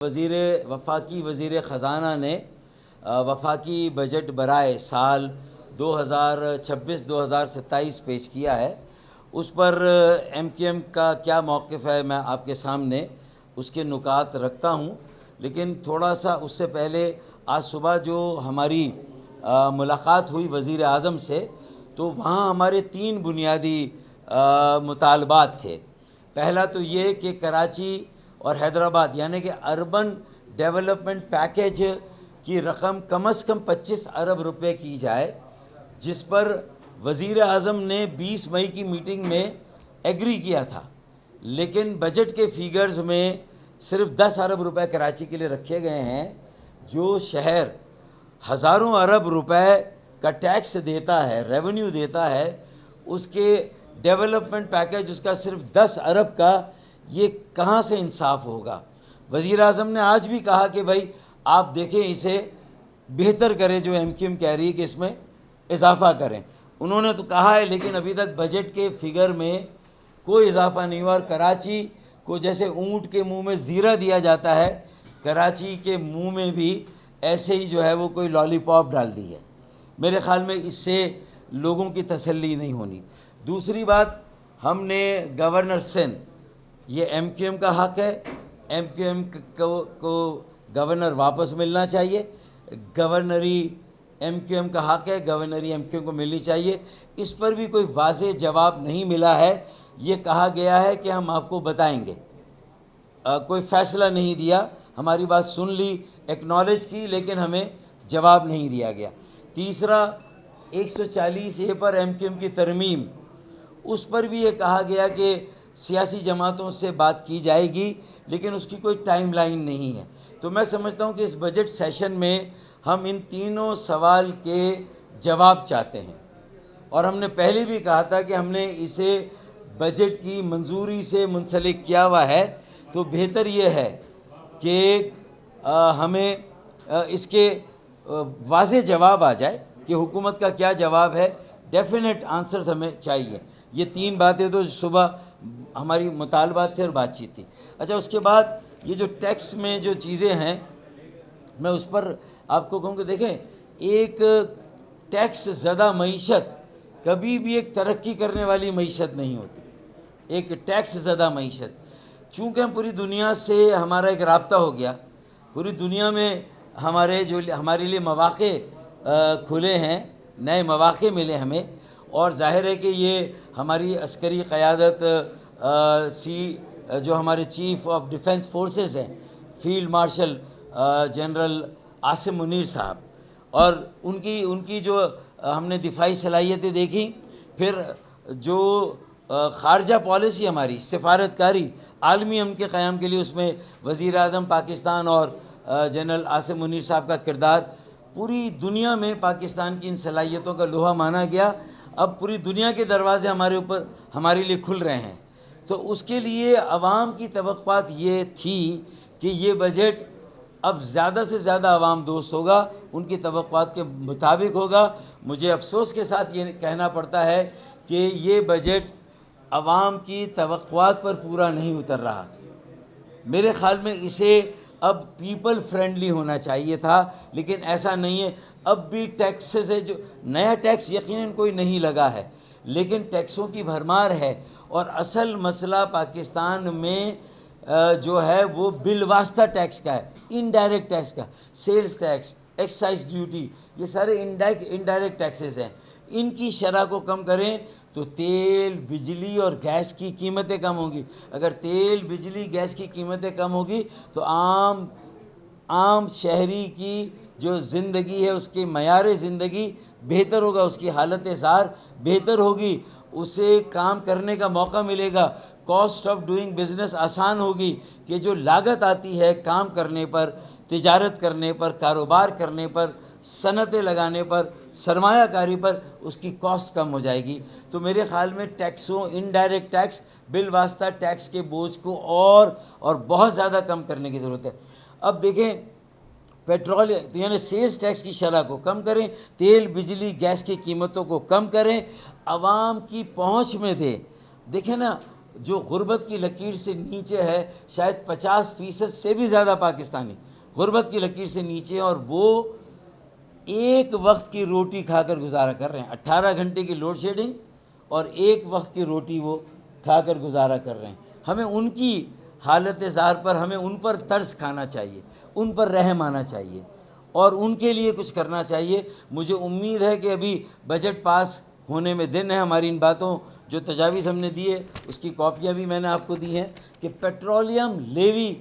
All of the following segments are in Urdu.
وفاقی وزیر خزانہ نے وفاقی بجٹ برائے سال 2026-2027 پیش کیا ہے۔ اس پر ایم کیو ایم کا کیا موقف ہے میں آپ کے سامنے اس کے نکات رکھتا ہوں، لیکن تھوڑا سا اس سے پہلے آج صبح جو ہماری ملاقات ہوئی وزیر اعظم سے، تو وہاں ہمارے 3 بنیادی مطالبات تھے۔ پہلا تو یہ کہ کراچی اور حیدرآباد یعنی کہ اربن ڈیولپمنٹ پیکیج کی رقم کم از کم 25 ارب روپے کی جائے، جس پر وزیر اعظم نے 20 مئی کی میٹنگ میں ایگری کیا تھا، لیکن بجٹ کے فیگرز میں صرف 10 ارب روپے کراچی کے لیے رکھے گئے ہیں۔ جو شہر ہزاروں ارب روپے کا ٹیکس دیتا ہے، ریونیو دیتا ہے، اس کے ڈیولپمنٹ پیکیج اس کا صرف 10 ارب کا، یہ کہاں سے انصاف ہوگا؟ وزیر اعظم نے آج بھی کہا کہ بھائی آپ دیکھیں اسے بہتر کریں، جو ایم کیو ایم کہہ رہی ہے کہ اس میں اضافہ کریں۔ انہوں نے تو کہا ہے، لیکن ابھی تک بجٹ کے فگر میں کوئی اضافہ نہیں ہوا، اور کراچی کو جیسے اونٹ کے منہ میں زیرہ دیا جاتا ہے، کراچی کے منہ میں بھی ایسے ہی جو ہے وہ کوئی لالی پاپ ڈال دی ہے۔ میرے خیال میں اس سے لوگوں کی تسلی نہیں ہونی۔ دوسری بات، ہم نے گورنر سندھ، یہ ایم کیو ایم کا حق ہے، ایم کیو ایم کو گورنر واپس ملنا چاہیے، گورنری ایم کیو ایم کا حق ہے، گورنری ایم کیو ایم کو ملنی چاہیے۔ اس پر بھی کوئی واضح جواب نہیں ملا ہے۔ یہ کہا گیا ہے کہ ہم آپ کو بتائیں گے، کوئی فیصلہ نہیں دیا، ہماری بات سن لی، ایکنالج کی، لیکن ہمیں جواب نہیں دیا گیا۔ تیسرا، 140A پر ایم کیو ایم کی ترمیم، اس پر بھی یہ کہا گیا کہ سیاسی جماعتوں سے بات کی جائے گی، لیکن اس کی کوئی ٹائم لائن نہیں ہے۔ تو میں سمجھتا ہوں کہ اس بجٹ سیشن میں ہم ان تینوں سوال کے جواب چاہتے ہیں، اور ہم نے پہلے بھی کہا تھا کہ ہم نے اسے بجٹ کی منظوری سے منسلک کیا ہوا ہے، تو بہتر یہ ہے کہ ہمیں اس کے واضح جواب آ جائے کہ حکومت کا کیا جواب ہے، ڈیفینیٹ آنسرز ہمیں چاہیے۔ یہ 3 باتیں تو صبح ہماری مطالبات تھے اور بات چیت تھی۔ اچھا، اس کے بعد یہ جو ٹیکس میں جو چیزیں ہیں، میں اس پر آپ کو کہوں کہ دیکھیں، ایک ٹیکس زدہ معیشت کبھی بھی ایک ترقی کرنے والی معیشت نہیں ہوتی۔ ایک ٹیکس زدہ معیشت، چونکہ ہم پوری دنیا سے ہمارا ایک رابطہ ہو گیا، پوری دنیا میں ہمارے لیے مواقع کھلے ہیں، نئے مواقع ملے ہمیں، اور ظاہر ہے کہ یہ ہماری عسکری قیادت جو ہمارے چیف آف ڈیفنس فورسز ہیں، field marshal general Asim Munir صاحب، اور ان کی جو ہم نے دفاعی صلاحیتیں دیکھی، پھر جو خارجہ پالیسی ہماری سفارتکاری عالمی امن کے قیام کے لیے، اس میں وزیر اعظم پاکستان اور جنرل عاصم منیر صاحب کا کردار، پوری دنیا میں پاکستان کی ان صلاحیتوں کا لوہا مانا گیا۔ اب پوری دنیا کے دروازے ہمارے لیے کھل رہے ہیں۔ تو اس کے لیے عوام کی توقعات یہ تھی کہ یہ بجٹ اب زیادہ سے زیادہ عوام دوست ہوگا، ان کی توقعات کے مطابق ہوگا۔ مجھے افسوس کے ساتھ یہ کہنا پڑتا ہے کہ یہ بجٹ عوام کی توقعات پر پورا نہیں اتر رہا۔ میرے خیال میں اسے اب پیپل فرینڈلی ہونا چاہیے تھا، لیکن ایسا نہیں ہے۔ اب بھی ٹیکسز ہے، جو نیا ٹیکس یقیناً کوئی نہیں لگا ہے، لیکن ٹیکسوں کی بھرمار ہے، اور اصل مسئلہ پاکستان میں جو ہے وہ بالواسطہ ٹیکس کا ہے، انڈائریکٹ ٹیکس کا، سیلز ٹیکس، ایکسائز ڈیوٹی، یہ سارے انڈائریکٹ ٹیکسز ہیں۔ ان کی شرح کو کم کریں تو تیل، بجلی اور گیس کی قیمتیں کم ہوں گی۔ اگر تیل، بجلی، گیس کی قیمتیں کم ہوگی تو عام شہری کی جو زندگی ہے، اس کے معیار زندگی بہتر ہوگا، اس کی حالت زار بہتر ہوگی، اسے کام کرنے کا موقع ملے گا، کاسٹ آف ڈوئنگ بزنس آسان ہوگی، کہ جو لاگت آتی ہے کام کرنے پر، تجارت کرنے پر، کاروبار کرنے پر، صنعتیں لگانے پر، سرمایہ کاری پر، اس کی کاسٹ کم ہو جائے گی۔ تو میرے خیال میں ٹیکسوں، انڈائریکٹ ٹیکس، بالواسطہ ٹیکس کے بوجھ کو اور بہت زیادہ کم کرنے کی ضرورت ہے۔ اب دیکھیں، پیٹرول یعنی سیلز ٹیکس کی شرح کو کم کریں، تیل، بجلی، گیس کی قیمتوں کو کم کریں، عوام کی پہنچ میں دیں۔ دیکھیں نا، جو غربت کی لکیر سے نیچے ہے، شاید 50% سے بھی زیادہ پاکستانی غربت کی لکیر سے نیچے ہیں، اور وہ ایک وقت کی روٹی کھا کر گزارا کر رہے ہیں۔ 18 گھنٹے کی لوڈ شیڈنگ اور ایک وقت کی روٹی وہ کھا کر گزارا کر رہے ہیں۔ ہمیں ان کی حالت زار پر، ہمیں ان پر ترس کھانا چاہیے، ان پر رحم آنا چاہیے اور ان کے لیے کچھ کرنا چاہیے۔ مجھے امید ہے کہ ابھی بجٹ پاس ہونے میں دن ہے، ہماری ان باتوں جو تجاویز ہم نے دی ہے اس کی کاپیاں بھی میں نے آپ کو دی ہیں، کہ پیٹرولیم لیوی،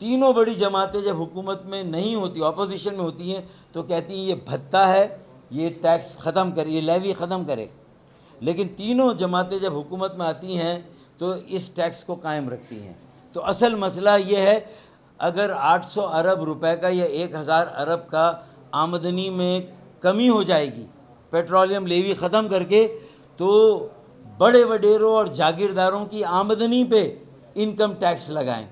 تینوں بڑی جماعتیں جب حکومت میں نہیں ہوتی، اپوزیشن میں ہوتی ہیں، تو کہتی ہیں یہ بھتہ ہے، یہ ٹیکس ختم کرے، یہ لیوی ختم کرے، لیکن تینوں جماعتیں جب حکومت میں آتی ہیں تو اس ٹیکس کو قائم رکھتی ہیں۔ تو اصل مسئلہ یہ ہے، اگر 800 ارب روپے کا یا 1000 ارب کا آمدنی میں کمی ہو جائے گی پیٹرولیم لیوی ختم کر کے، تو بڑے وڈیروں اور جاگیرداروں کی آمدنی پہ انکم ٹیکس لگائیں،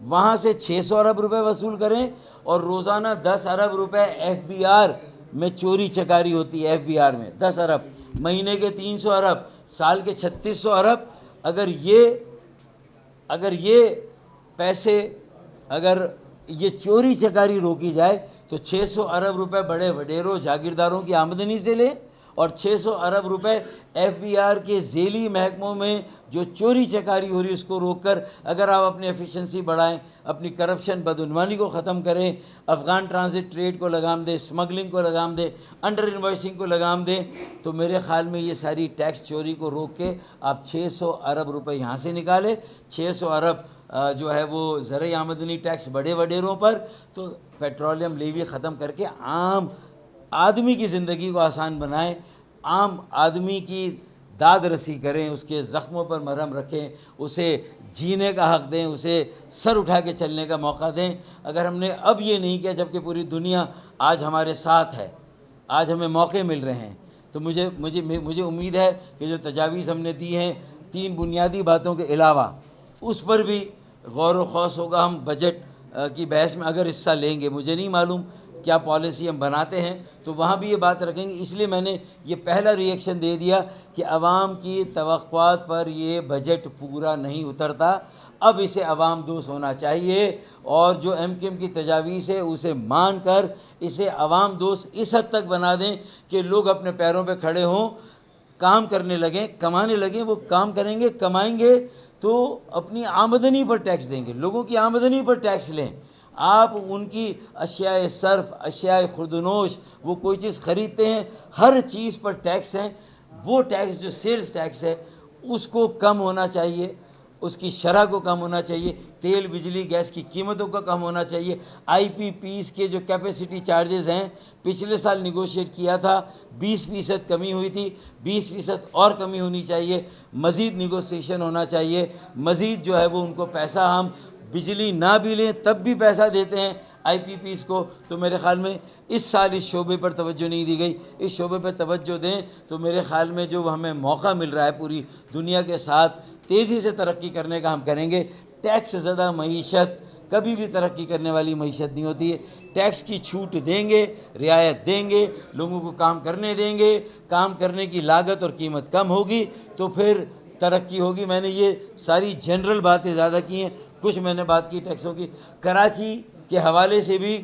وہاں سے 600 ارب روپے وصول کریں، اور روزانہ 10 ارب روپے ایف بی آر میں چوری چکاری ہوتی ہے۔ ایف بی آر میں 10 ارب، مہینے کے 300 ارب، سال کے 3600 ارب۔ اگر یہ پیسے، اگر یہ چوری چکاری روکی جائے تو 600 ارب روپے بڑے وڈیروں جاگیرداروں کی آمدنی سے لیں، اور 600 ارب روپے ایف بی آر کے ذیلی محکموں میں جو چوری چکاری ہو رہی ہے اس کو روک کر اگر آپ اپنی ایفیشنسی بڑھائیں، اپنی کرپشن بدعنوانی کو ختم کریں، افغان ٹرانزٹ ٹریڈ کو لگام دیں، اسمگلنگ کو لگام دیں، انڈر انوائسنگ کو لگام دیں، تو میرے خیال میں یہ ساری ٹیکس چوری کو روک کے آپ 600 ارب روپے یہاں سے نکالیں۔ 600 ارب جو ہے وہ زرعی آمدنی ٹیکس بڑے وڈیروں پر، تو پیٹرولیم لیوی ختم کر کے عام آدمی کی زندگی کو آسان بنائیں، عام آدمی کی داد رسی کریں، اس کے زخموں پر مرہم رکھیں، اسے جینے کا حق دیں، اسے سر اٹھا کے چلنے کا موقع دیں۔ اگر ہم نے اب یہ نہیں کیا جبکہ پوری دنیا آج ہمارے ساتھ ہے، آج ہمیں موقع مل رہے ہیں، تو مجھے امید ہے کہ جو تجاویز ہم نے دی ہیں 3 بنیادی باتوں کے علاوہ، اس پر بھی غور و خوض ہوگا۔ ہم بجٹ کی بحث میں اگر حصہ لیں گے، مجھے نہیں معلوم کیا پالیسی ہم بناتے ہیں، تو وہاں بھی یہ بات رکھیں گے۔ اس لیے میں نے یہ پہلا ریئیکشن دے دیا کہ عوام کی توقعات پر یہ بجٹ پورا نہیں اترتا، اب اسے عوام دوست ہونا چاہیے، اور جو ایم کیو ایم کی تجاویز ہے اسے مان کر اسے عوام دوست اس حد تک بنا دیں کہ لوگ اپنے پیروں پہ کھڑے ہوں، کام کرنے لگیں، کمانے لگیں۔ وہ کام کریں گے، کمائیں گے تو اپنی آمدنی پر ٹیکس دیں گے، لوگوں کی آمدنی پر ٹیکس لیں۔ آپ ان کی اشیاء صرف، اشیاء خورد و نوش، وہ کوئی چیز خریدتے ہیں، ہر چیز پر ٹیکس ہیں۔ وہ ٹیکس جو سیلز ٹیکس ہے اس کو کم ہونا چاہیے، اس کی شرح کو کم ہونا چاہیے، تیل بجلی گیس کی قیمتوں کا کم ہونا چاہیے۔ آئی پی پیز کے جو کیپیسٹی چارجز ہیں، پچھلے سال نیگوشیٹ کیا تھا، 20% کمی ہوئی تھی، 20% اور کمی ہونی چاہیے، مزید نیگوسیشن ہونا چاہیے، مزید جو ہے وہ ان کو پیسہ، ہم بجلی نہ بھی لیں تب بھی پیسہ دیتے ہیں آئی پی پیز کو۔ تو میرے خیال میں اس سال اس شعبے پر توجہ نہیں دی گئی، اس شعبے پر توجہ دیں تو میرے خیال میں جو ہمیں موقع مل رہا ہے پوری دنیا کے ساتھ تیزی سے ترقی کرنے کا، ہم کریں گے۔ ٹیکس زدہ معیشت کبھی بھی ترقی کرنے والی معیشت نہیں ہوتی ہے۔ ٹیکس کی چھوٹ دیں گے، رعایت دیں گے، لوگوں کو کام کرنے دیں گے، کام کرنے کی لاگت اور قیمت کم ہوگی تو پھر ترقی ہوگی۔ میں نے یہ ساری جنرل باتیں زیادہ کی ہیں، کچھ میں نے بات کی ٹیکسوں کی۔ کراچی کے حوالے سے بھی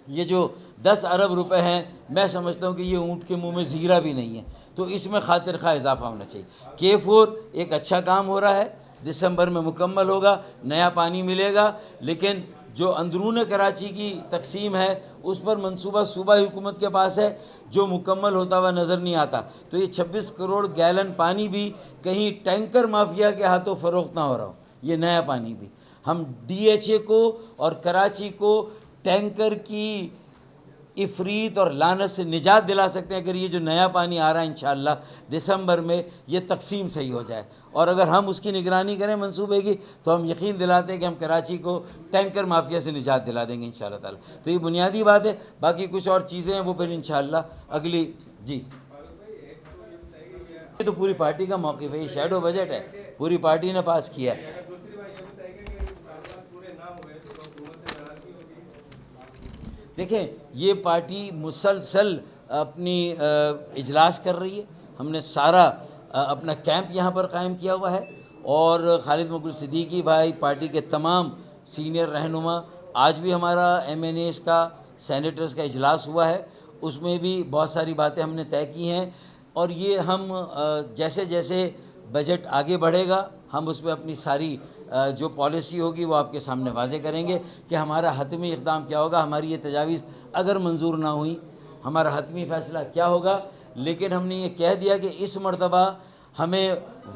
یہ جو 10 ارب روپے ہیں، میں سمجھتا ہوں کہ یہ اونٹ کے منہ میں زیرہ بھی نہیں ہے، تو اس میں خاطر خواہ اضافہ ہونا چاہیے۔ K4 ایک اچھا کام ہو رہا ہے، دسمبر میں مکمل ہوگا، نیا پانی ملے گا، لیکن جو اندرون کراچی کی تقسیم ہے اس پر منصوبہ صوبائی حکومت کے پاس ہے، جو مکمل ہوتا ہوا نظر نہیں آتا۔ تو یہ 26 کروڑ گیلن پانی بھی کہیں ٹینکر مافیا کے ہاتھوں فروخت نہ ہو رہا ہو، یہ نیا پانی بھی ہم ڈی ایچ اے کو اور کراچی کو ٹینکر کی افریت اور لعنت سے نجات دلا سکتے ہیں اگر یہ جو نیا پانی آ رہا ہے انشاءاللہ دسمبر میں یہ تقسیم صحیح ہو جائے، اور اگر ہم اس کی نگرانی کریں منصوبے کی تو ہم یقین دلاتے ہیں کہ ہم کراچی کو ٹینکر مافیا سے نجات دلا دیں گے انشاءاللہ تعالی۔ تو یہ بنیادی بات ہے، باقی کچھ اور چیزیں ہیں وہ پھر انشاءاللہ اگلی۔ جی، یہ تو پوری پارٹی کا موقف ہے، یہ شیڈو بجٹ ہے، پوری پارٹی نے پاس کیا ہے۔ دیکھیں یہ پارٹی مسلسل اپنی اجلاس کر رہی ہے، ہم نے سارا اپنا کیمپ یہاں پر قائم کیا ہوا ہے، اور خالد مقبول صدیقی بھائی، پارٹی کے تمام سینئر رہنما. آج بھی ہمارا MNAs کا سینیٹرز کا اجلاس ہوا ہے، اس میں بھی بہت ساری باتیں ہم نے طے کی ہیں. اور یہ ہم جیسے جیسے بجٹ آگے بڑھے گا ہم اس پہ اپنی ساری جو پالیسی ہوگی وہ آپ کے سامنے واضح کریں گے کہ ہمارا حتمی اقدام کیا ہوگا. ہماری یہ تجاویز اگر منظور نہ ہوئی ہمارا حتمی فیصلہ کیا ہوگا. لیکن ہم نے یہ کہہ دیا کہ اس مرتبہ ہمیں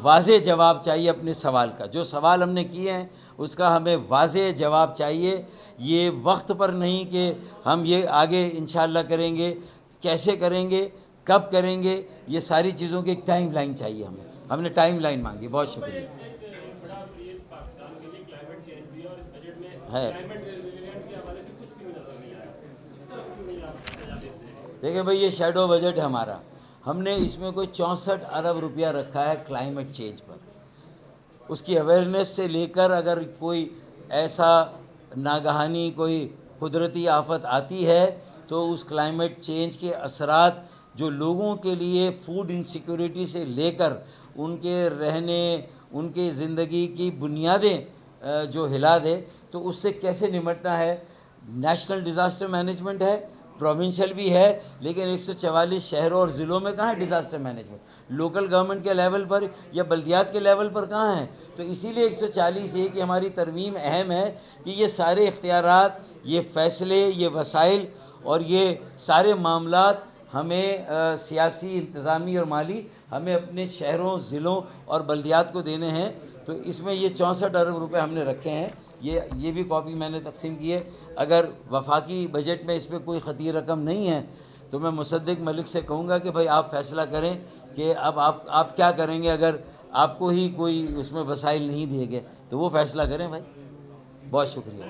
واضح جواب چاہیے اپنے سوال کا. جو سوال ہم نے کیے ہیں اس کا ہمیں واضح جواب چاہیے. یہ وقت پر نہیں کہ ہم یہ آگے انشاءاللہ کریں گے، کیسے کریں گے، کب کریں گے، یہ ساری چیزوں کی ایک ٹائم لائن چاہیے ہمیں. ہم نے ٹائم لائن مانگی. بہت شکریہ. ہے دیکھیں بھئی، یہ شیڈو بجٹ ہے ہمارا. ہم نے اس میں کوئی 64 ارب روپیہ رکھا ہے کلائمیٹ چینج پر. اس کی اویئرنیس سے لے کر اگر کوئی ایسا ناگہانی کوئی قدرتی آفت آتی ہے تو اس کلائمیٹ چینج کے اثرات جو لوگوں کے لیے فوڈ انسیکیورٹی سے لے کر ان کے رہنے، ان کے زندگی کی بنیادیں جو ہلا دے، تو اس سے کیسے نمٹنا ہے. نیشنل ڈیزاسٹر مینجمنٹ ہے، پروونشل بھی ہے، لیکن 144 شہروں اور ضلعوں میں کہاں ہے ڈیزاسٹر مینجمنٹ؟ لوکل گورنمنٹ کے لیول پر یا بلدیات کے لیول پر کہاں ہیں؟ تو اسی لیے 140 ہے کہ ہماری ترمیم اہم ہے کہ یہ سارے اختیارات، یہ فیصلے، یہ وسائل اور یہ سارے معاملات ہمیں سیاسی، انتظامی اور مالی ہمیں اپنے شہروں، ضلعوں اور بلدیات کو دینے ہیں. تو اس میں یہ 64 ارب روپے ہم نے رکھے ہیں. یہ بھی کاپی میں نے تقسیم کی ہے. اگر وفاقی بجٹ میں اس پہ کوئی خطیر رقم نہیں ہے تو میں مصدق ملک سے کہوں گا کہ بھائی آپ فیصلہ کریں کہ اب آپ کیا کریں گے. اگر آپ کو ہی کوئی اس میں وسائل نہیں دیے گئے تو وہ فیصلہ کریں بھائی. بہت شکریہ.